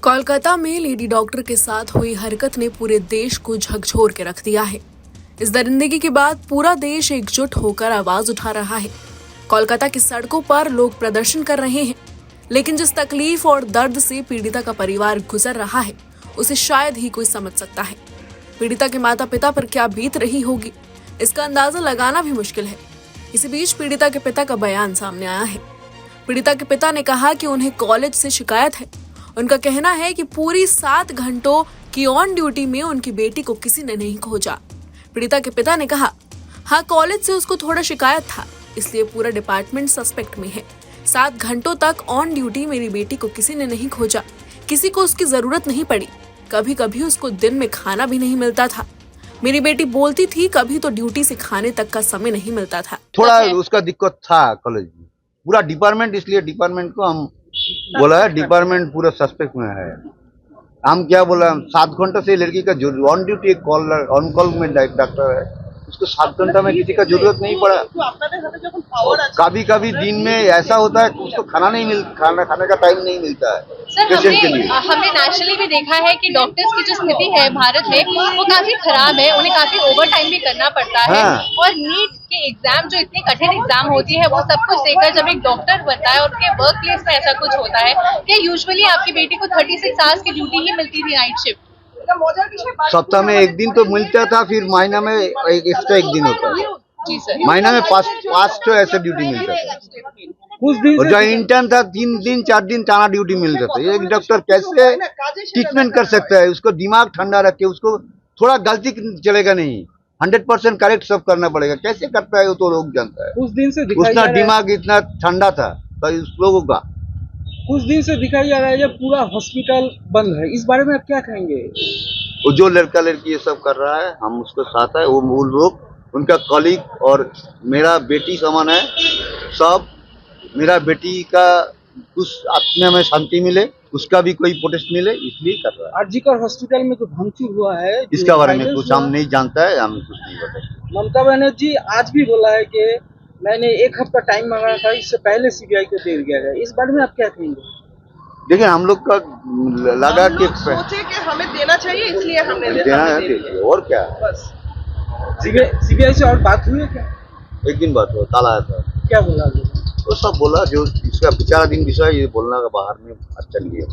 कोलकाता में lady doctor के साथ हुई हरकत ने पूरे देश को झकझोर के रख दिया है। इस दरिंदगी के बाद पूरा देश एकजुट होकर आवाज उठा रहा है। कोलकाता की सड़कों पर लोग प्रदर्शन कर रहे हैं, लेकिन जिस तकलीफ और दर्द से पीड़िता का परिवार गुजर रहा है, उसे शायद ही कोई समझ सकता है। पीड़िता के माता पिता पर क्या बीत रही होगी, इसका अंदाजा लगाना भी मुश्किल है। इसी बीच पीड़िता के पिता का बयान सामने आया है। पीड़िता के पिता ने कहा कि उन्हें कॉलेज से शिकायत है। उनका कहना है कि पूरी 7 घंटों की ऑन ड्यूटी में उनकी बेटी को किसी ने नहीं खोजा। पीड़िता के पिता ने कहा, हाँ, कॉलेज से उसको थोड़ा शिकायत था, इसलिए पूरा डिपार्टमेंट सस्पेक्ट में है। 7 घंटों तक ऑन ड्यूटी मेरी बेटी को किसी ने नहीं खोजा, किसी को उसकी जरूरत नहीं पड़ी। कभी कभी उसको दिन में खाना भी नहीं मिलता था। मेरी बेटी बोलती थी कभी तो ड्यूटी से खाने तक का समय नहीं मिलता था। थोड़ा उसका दिक्कत था कॉलेज में, पूरा डिपार्टमेंट, इसलिए डिपार्टमेंट को हम बोला है, डिपार्टमेंट पूरा सस्पेक्ट में है। हम क्या बोला, 7 घंटे से लड़की का जो ऑन ड्यूटी एक कॉल ऑन कॉल में डॉक्टर है, उसको 7 घंटा में किसी का जरूरत नहीं पड़ा। कभी कभी दिन में ऐसा होता है कि उसको खाने का टाइम नहीं मिलता है पेशेंट के लिए। हमने नेशनली भी देखा है कि डॉक्टर्स की जो स्थिति है भारत में वो काफी खराब है। उन्हें काफी ओवर टाइम भी करना पड़ता है। हाँ। और नीट के एग्जाम जो इतनी कठिन एग्जाम होती है, वो सब कुछ देखकर जब एक डॉक्टर बनता है और उनके वर्क प्लेस में ऐसा कुछ होता है कि यूजुअली आपकी बेटी को 36 आवर्स की ड्यूटी ही मिलती थी, नाइट शिफ्ट। सप्ताह में 1 दिन तो मिलता था, फिर महीना में एक्स्ट्रा 1 दिन होता है। जी सर। महीना में 5 तो ऐसे ड्यूटी मिलता था। कुछ दिन और जो इंटर्न था 3 दिन 4 दिन टाना ड्यूटी मिलता था। एक डॉक्टर कैसे ट्रीटमेंट कर सकता है? उसको दिमाग ठंडा रख के, उसको थोड़ा गलती चलेगा नहीं, 100% करेक्ट सब करना पड़ेगा। कैसे करता है वो तो लोग जानता है। कुछ दिन से दिखाई उसका जा रहा है, दिमाग इतना ठंडा था तो उस लोगों का। कुछ दिन से दिखाई जा रहा है जब पूरा हॉस्पिटल बंद है, इस बारे में आप क्या कहेंगे? वो जो लड़का लड़की ये सब कर रहा है, हम उसके साथ है। वो मूल लोग, उनका कलीग और मेरा बेटी समान है सब। मेरा बेटी का कुछ आत्मा में शांति मिले, उसका भी कोई प्रोटेस्ट मिले, इसलिए कर रहा है। आरजीकर हॉस्पिटल में जो भंगचूर हुआ है, इसका बारे में कुछ हम नहीं जानता है, हम कुछ नहीं बताए। ममता बनर्जी आज भी बोला है कि मैंने 1 हफ्ता टाइम मांगा था, इससे पहले सीबीआई को दे दिया गया। इस बारे में आप क्या कहेंगे? देखिए, हम लोग का लगा कि सोचे कि हमें देना चाहिए, इसलिए हमने देना है, दीजिए। और क्या, बस। सीबीआई से और बात हुई है क्या? एक दिन बात हुआ, कल आया था। क्या बोला? वो सब बोला जो इसका विचाराधीन विषय, ये बोलना का बाहर में अच्छा नहीं है,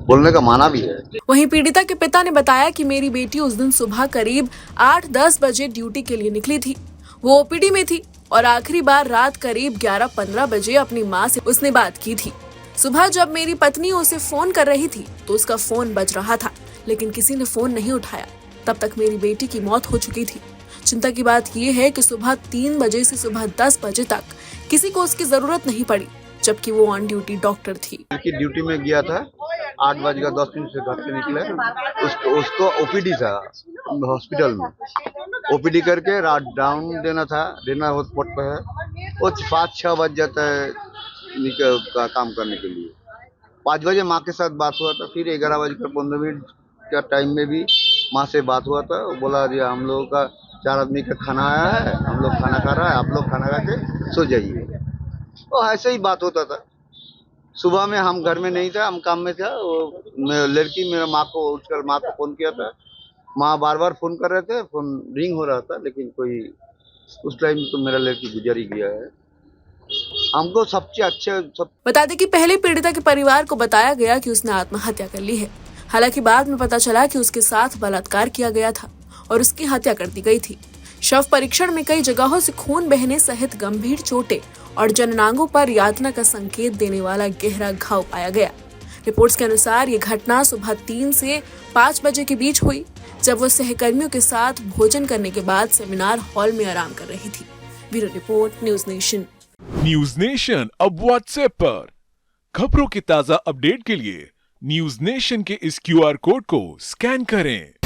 बोलने का माना भी है। वहीं पीड़िता के पिता ने बताया कि मेरी बेटी उस दिन सुबह करीब 8-10 बजे ड्यूटी के लिए निकली थी। वो ओपीडी में थी और आखिरी बार रात करीब 11-15 बजे अपनी माँ से उसने बात की थी। सुबह जब मेरी पत्नी उसे फोन कर रही थी तो उसका फोन बज रहा था, लेकिन किसी ने फोन नहीं उठाया। तब तक मेरी बेटी की मौत हो चुकी थी। चिंता की बात यह है कि सुबह 3 बजे से सुबह 10 बजे तक किसी को उसकी जरूरत नहीं पड़ी, जबकि वो ऑन ड्यूटी डॉक्टर थी। ड्यूटी में गया था, 8:10 से घर से निकले। उसको ओपीडी था हॉस्पिटल में, ओपीडी करके रात डाउन देना पड़ता है। वो 5-6 बज जाता है का काम करने के लिए। 5 बजे माँ के साथ बात हुआ था, फिर 11:15 का टाइम में भी माँ से बात हुआ था। वो बोला जी हम लोगों का 4 आदमी का खाना आया है, हम लोग खाना खा रहा है, आप लोग खाना खा के सो जाइए। तो ऐसे ही बात होता था। सुबह में हम घर में नहीं था, हम काम में था। वो लड़की मेरा माँ को उठकर माँ को फोन किया था। माँ बार बार फोन कर रहे थे, फोन रिंग हो रहा था, लेकिन कोई उस टाइम तो मेरा लड़की गुजर ही गया है। हमको सबसे अच्छे बता दें कि पहले पीड़िता के परिवार को बताया गया कि उसने आत्महत्या कर ली है। हालांकि बाद में पता चला कि उसके साथ बलात्कार किया गया था और उसकी हत्या कर दी गई थी। शव परीक्षण में कई जगहों से खून बहने सहित गंभीर चोटें और जननांगों पर यातना का संकेत देने वाला गहरा घाव पाया गया। रिपोर्ट्स के अनुसार ये घटना सुबह 3 से 5 बजे के बीच हुई, जब वो सहकर्मियों के साथ भोजन करने के बाद सेमिनार हॉल में आराम कर रही थी। Bureau report, news nation. News nation अब व्हाट्सएप पर खबरों की ताजा अपडेट के लिए न्यूज नेशन के इस QR कोड को स्कैन करें।